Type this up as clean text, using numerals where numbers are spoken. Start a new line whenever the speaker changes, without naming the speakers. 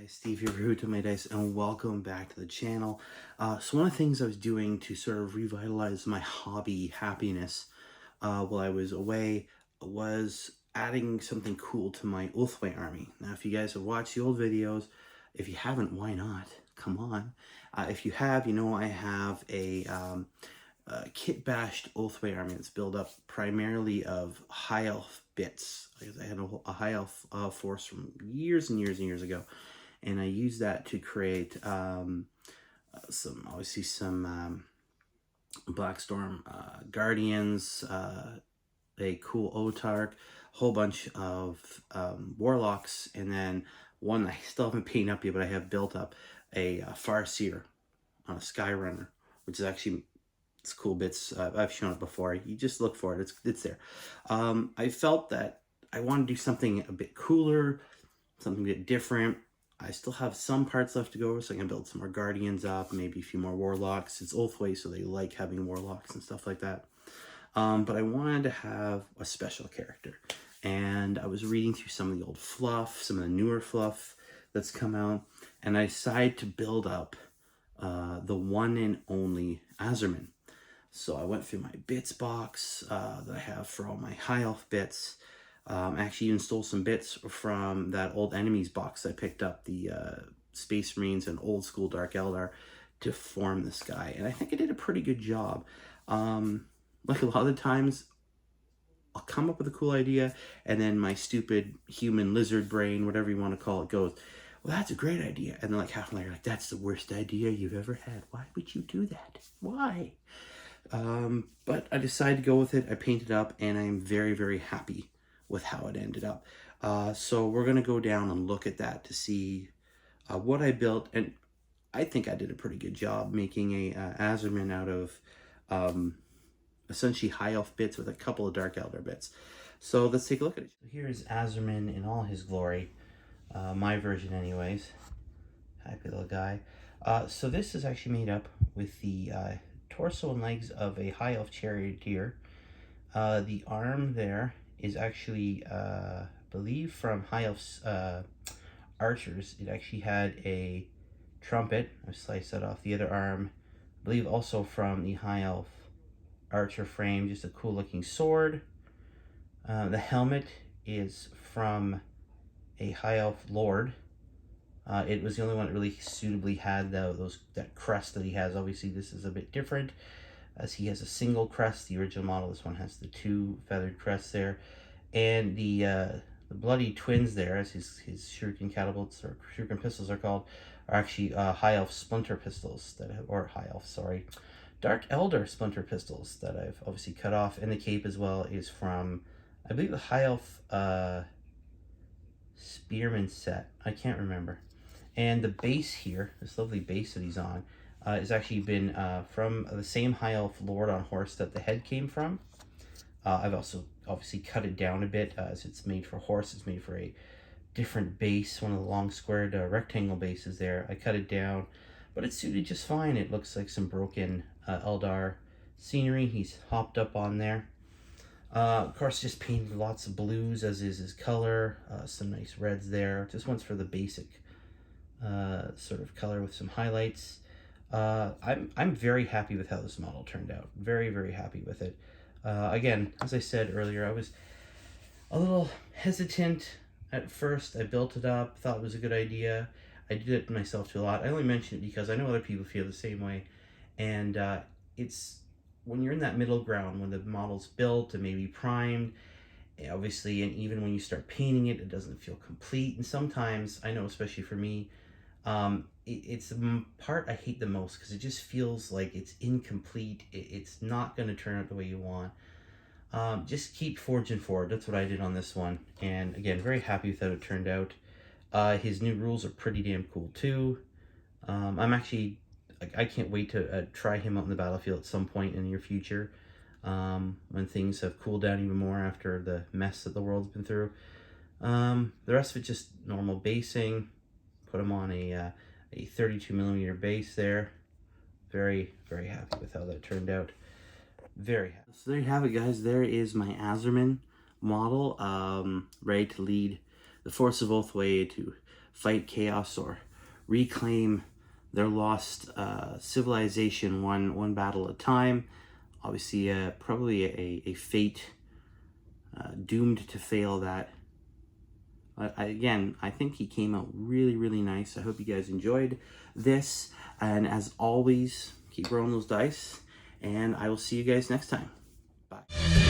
Guys, Steve here for To My Dice, and welcome back to the channel. So one of the things I was doing to sort of revitalize my hobby happiness while I was away was adding something cool to my Ulthwe army. Now, if you guys have watched the old videos, if you haven't, why not? Come on. If you have, you know I have a kit-bashed Ulthwe army that's built up primarily of high elf Bitz. I had a high elf force from years and years and years ago, and I used that to create some Blackstorm Guardians, a cool Otark, a whole bunch of Warlocks, and then one I still haven't painted up yet, but I have built up a Farseer on a Skyrunner, which is actually, it's cool bits. I've shown it before. You just look for it. It's there. I felt that I want to do something a bit cooler, something a bit different. I still have some parts left to go over, so I can build some more Guardians up, maybe a few more Warlocks. It's Ulthwe, so they like having Warlocks and stuff like that. But I wanted to have a special character. And I was reading through some of the old fluff, some of the newer fluff that's come out, and I decided to build up the one and only Asurmen. So I went through my bits box that I have for all my high elf bits. I actually even stole some bits from that old enemies box I picked up, the Space Marines and old school Dark Eldar, to form this guy. And I think I did a pretty good job. Like a lot of the times, I'll come up with a cool idea, and then my stupid human lizard brain, whatever you want to call it, goes, well, that's a great idea. And then like half an hour, like, that's the worst idea you've ever had. Why would you do that? Why? But I decided to go with it. I painted it up, and I'm very, very happy with how it ended up. So we're going to go down and look at that to see what I built. And I think I did a pretty good job making a Asurmen out of essentially high elf bits with a couple of Dark Eldar bits. So let's take a look at it. So here's Asurmen in all his glory. My version anyways. Happy little guy. So this is actually made up with the torso and legs of a high elf charioteer. The arm there is actually, I believe, from high elf's archers. It actually had a trumpet. I sliced that off. The other arm, I believe, also from the high elf archer frame, just a cool looking sword. The helmet is from a high elf lord. It was the only one that really suitably had that crest that he has. Obviously, this is a bit different, as he has a single crest. The original model, this one has the two feathered crests there, and the bloody twins there, as his shuriken catapults, or shuriken pistols are called, are actually high elf splinter pistols that have, or high elf, sorry, Dark Eldar splinter pistols that I've obviously cut off. And the cape as well is from, I believe, the high elf spearman set. I can't remember. And the base here, this lovely base that he's on, has actually been from the same high elf lord on horse that the head came from. I've also obviously cut it down a bit, as it's made for horse. It's made for a different base, one of the long squared rectangle bases there. I cut it down, but it suited just fine. It looks like some broken Eldar scenery he's hopped up on there. Of course, just painted lots of blues, as is his color. Some nice reds there. Just one's for the basic sort of color with some highlights. I'm very happy with how this model turned out. Very, very happy with it. Again, as I said earlier, I was a little hesitant at first. I built it up, thought it was a good idea. I did it myself too a lot. I only mention it because I know other people feel the same way. And it's when you're in that middle ground, when the model's built and maybe primed, obviously, and even when you start painting it, it doesn't feel complete. And sometimes, I know, especially for me, it's the part I hate the most, because it just feels like it's incomplete. It's not going to turn out the way you want. Just keep forging forward. That's what I did on this one. And again, very happy with how it turned out. His new rules are pretty damn cool too. I'm actually, I can't wait to try him out in the battlefield at some point in the near future, when things have cooled down even more after the mess that the world's been through. The rest of it just normal basing. Put him on a 32mm base there. Very, very happy with how that turned out. Very happy. So there you have it, guys. There is my Asurmen model, ready to lead the force of Ulthwe to fight chaos or reclaim their lost civilization one battle at a time. Obviously, probably a fate doomed to fail that. Again, I think he came out really, really nice. I hope you guys enjoyed this. And as always, keep rolling those dice. And I will see you guys next time. Bye.